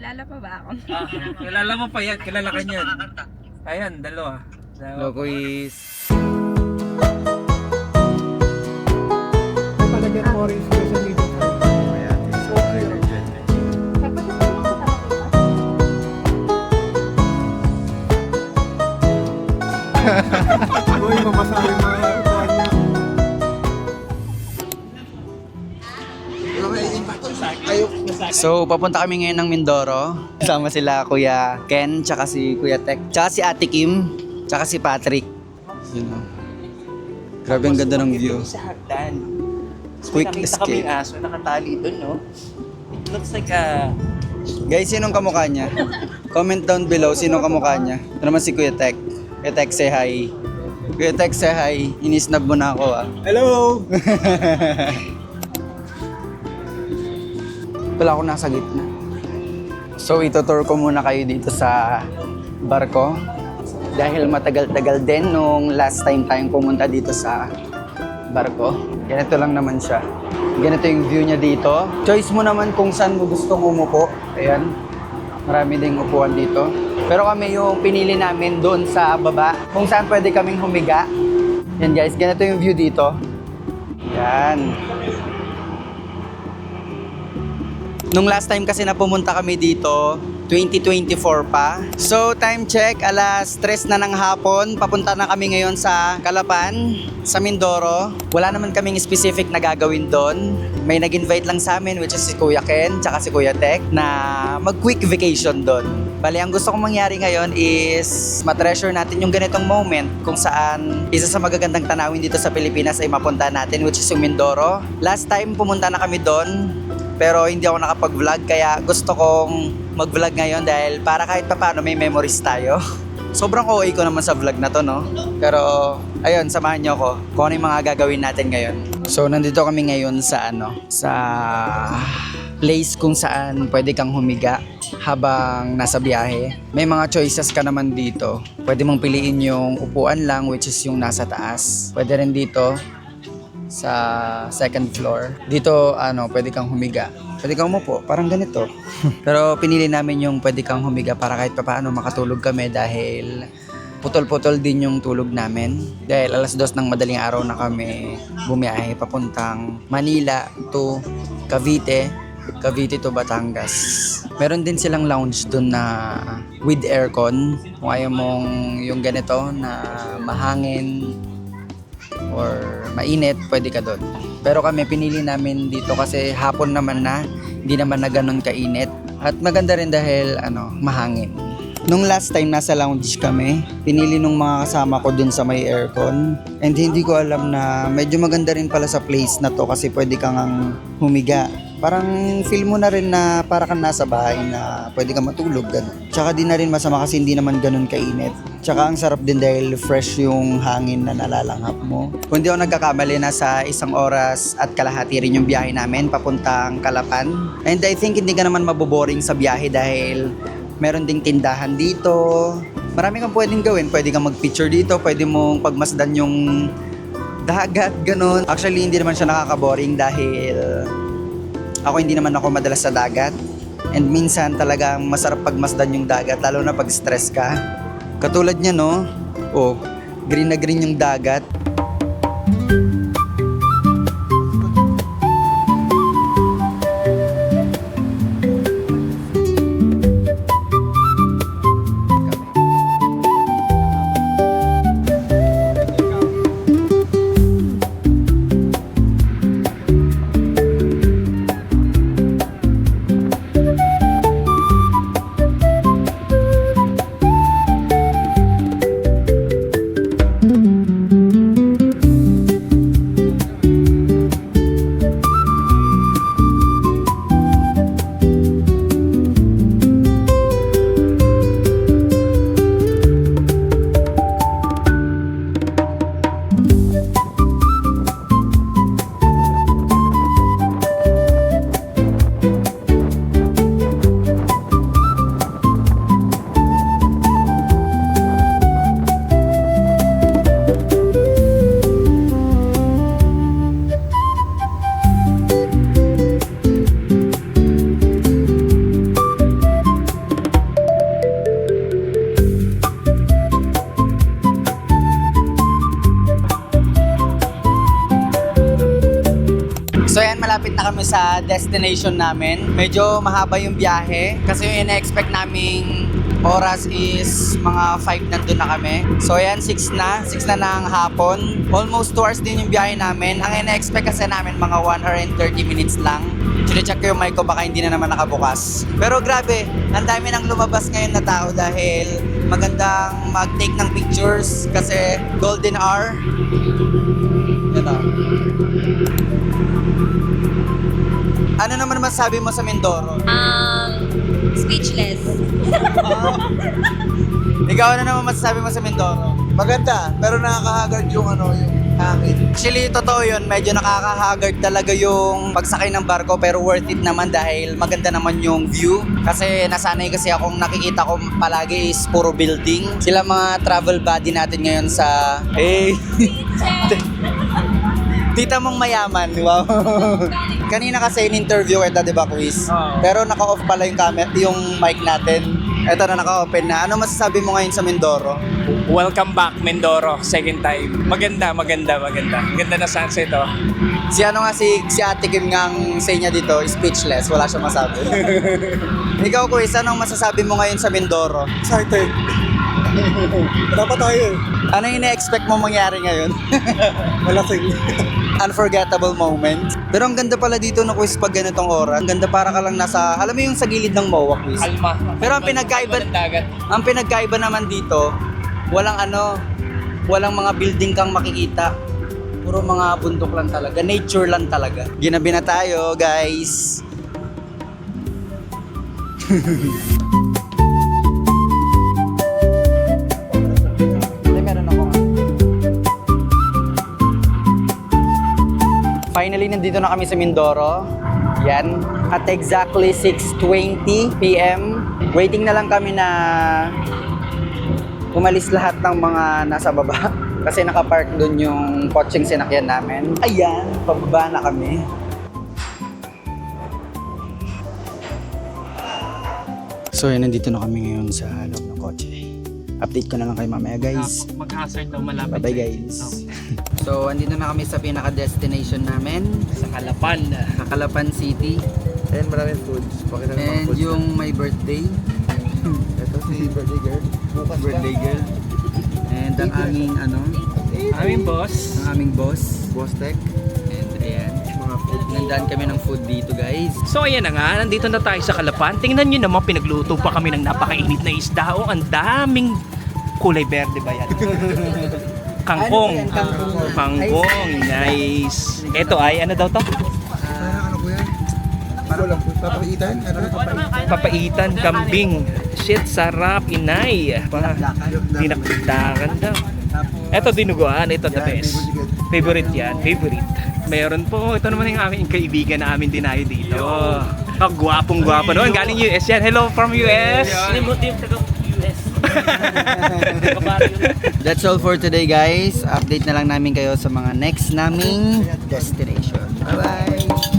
Kilala pa ba ako? Kilala mo pa yan, kilala ka niyan. Ayan, dalawa. Hello, quiz. Palagyan mo rin special meeting. Uy, mamasabi mga kuhan niya. So, papunta kami ngayon ng Mindoro. Kasama sila Kuya Ken, tsaka si Kuya Tek, tsaka si Ate Kim, tsaka si Patrick. Yun o. Grabe ang ganda ng view. Sa hagdan. Quick Nakita kami escape. aso, nakatali doon, no? It looks like a... Guys, sinong kamukha niya? Comment down below, sinong kamukha niya? Ito naman si Kuya Tek. Kuya Tek, say hi. Kuya Tek, say hi. Inisnab mo na ako ah. Hello! Wala ako nasa gitna. So, itutour ko muna kayo dito sa barko. Dahil matagal-tagal din nung last time tayong pumunta dito sa barko. Ganito lang naman siya. Ganito yung view niya dito. Choice mo naman kung saan mo gustong umupo. Ayan. Marami ding upuan dito. Pero kami yung pinili namin doon sa baba. Kung saan pwede kaming humiga. Yan guys, ganito yung view dito. Yan. Nung last time kasi na pumunta kami dito, 2024 pa. So time check, alas 3 na ng hapon. Papunta na kami ngayon sa Calapan, sa Mindoro. Wala naman kaming specific na gagawin doon. May nag-invite lang sa amin, which is si Kuya Ken, tsaka si Kuya Tek, na mag-quick vacation doon. Bali, ang gusto kong mangyari ngayon is matreasure natin yung ganitong moment kung saan isa sa magagandang tanawin dito sa Pilipinas ay mapunta natin, which is yung Mindoro. Last time pumunta na kami doon, pero hindi ako nakapag-vlog, kaya gusto kong mag-vlog ngayon dahil para kahit pa paano may memories tayo. Sobrang OA ko naman sa vlog na to, no? Pero, ayun, samahan niyo ako kung ano yung mga gagawin natin ngayon. So, nandito kami ngayon sa sa place kung saan pwede kang humiga habang nasa biyahe. May mga choices ka naman dito. Pwede mong piliin yung upuan lang, which is yung nasa taas. Pwede rin dito sa second floor. Dito, pwede kang humiga. Pwede kang umupo, parang ganito. Pero pinili namin yung pwede kang humiga para kahit papaano makatulog kami dahil putol-putol din yung tulog namin. Dahil alas 2 ng madaling araw na kami bumiyahe papuntang Manila to Cavite, Cavite to Batangas. Meron din silang lounge dun na with aircon. Kung ayaw mong yung ganito na mahangin or mainit, pwede ka doon. Pero kami pinili namin dito kasi hapon naman na, hindi naman na ganun kainit. At maganda rin dahil mahangin. Nung last time nasa lounge kami, pinili nung mga kasama ko dun sa may aircon. And hindi ko alam na medyo maganda rin pala sa place na to kasi pwede kang humiga. Parang feel mo na rin na para kang nasa bahay na pwede kang matulog, ganun. Tsaka di na rin masama kasi hindi naman ganun kainit. Tsaka ang sarap din dahil fresh yung hangin na nalalanghap mo. Kung di ako nagkakamali, nasa 1 oras at kalahati rin yung biyahe namin papuntang Calapan. And I think hindi ka naman maboboring sa biyahe dahil meron ding tindahan dito. Marami kang pwedeng gawin. Pwede kang mag-picture dito, pwede mong pagmasdan yung dagat, ganun. Actually, hindi naman siya nakaka-boring dahil ako hindi naman ako madalas sa dagat. And minsan talagang masarap pagmasdan yung dagat, lalo na pag stress ka. Katulad niya, no? Oh, green na green yung dagat. na kami sa destination namin. Medyo mahaba yung biyahe kasi yung ina-expect naming oras is mga 5 nandun na kami. So ayan, 6 na ng hapon. Almost 2 hours din yung biyahe namin. Ang ina-expect kasi namin mga 1 hour and 30 minutes lang. Chine-check ko yung mic ko, baka hindi na naman nakabukas. Pero grabe, ang dami nang lumabas ngayon na tao dahil magandang mag-take ng pictures kasi golden hour. Yan o. Ano naman masabi mo sa Mindoro? Speechless. Ikaw, ano naman masasabi mo sa Mindoro? Maganda, pero nakakahagard yung yung hangin. Actually, totoo yun. Medyo nakakahagard talaga yung pagsakay ng barko pero worth it naman dahil maganda naman yung view. Kasi nasanay kasi akong nakikita ko palagi is puro building. Sila mga travel buddy natin ngayon sa... Hey! Tita mong mayaman, wow. Kanina kasi in-interview kita, di ba, quiz? Oo. Pero naka-off pala yung yung mic natin. Ito na naka-open na. Ano masasabi mo ngayon sa Mindoro? Welcome back, Mindoro. Second time. Maganda. Ganda na sunset, oh. Si Ate Kim ngang say niya dito, speechless. Wala siyang masabi. Ikaw, quiz, anong masasabi mo ngayon sa Mindoro? Excited. Dapat tayo eh. Ano yung ina-expect mo mangyari ngayon? Malasing. Unforgettable moment. Pero ang ganda pala dito na quiz pag ganitong oras. Ang ganda para ka lang nasa, alam mo yung sa gilid ng MOA quiz. Kalma. Pero ang pinagkaiba naman dito, walang mga building kang makikita. Puro mga bundok lang talaga, nature lang talaga. Ginabi na tayo, guys. Meron ako nga. Finally, nandito na kami sa Mindoro. Yan. At exactly 6:20 p.m. Waiting na lang kami na umalis lahat ng mga nasa baba. Kasi nakapark doon yung kotseng sinakyan namin. Ayan, pababa na kami. So yan, nandito na kami ngayon sa loob ng kotse. Update ko na lang kayo mamaya, guys. Mag-hazard daw malapit. Bye-bye, guys. So, andito na kami sa pinaka-destination namin. Sa Calapan. Kakalapan City. And maraming foods. Pakita ng mga And foods. yung my birthday. Ito si birthday girl. Bukas Birthday girl. And ang Aming boss. ang aming boss. Boss Tech. And ayan. Mga food. Nandaan kami ng food dito, guys. So ayan na nga, nandito na tayo sa Calapan. Tingnan nyo naman, pinagluto pa kami ng napakainit na isda. Oh, ang daming kulay berde ba yan? Kangkong. Ano ba yan? Kangkong. Kangkong. Nice. Ito ay, ano daw to? Ano po yan? Parang papaitan? Ano na papaitan? Papaitan, kambing. Shit, sarap, inay. Dinakdakan daw. Ito dinuguan, ito the best. Favorite yan, favorite. Meron po, ito naman yung aming kaibigan na amin dinayo dito. Oh, gwapong-gwapo no. Galing US yan. Hello from US. That's all for today, guys. Update na lang namin kayo sa mga next naming destination. Bye-bye!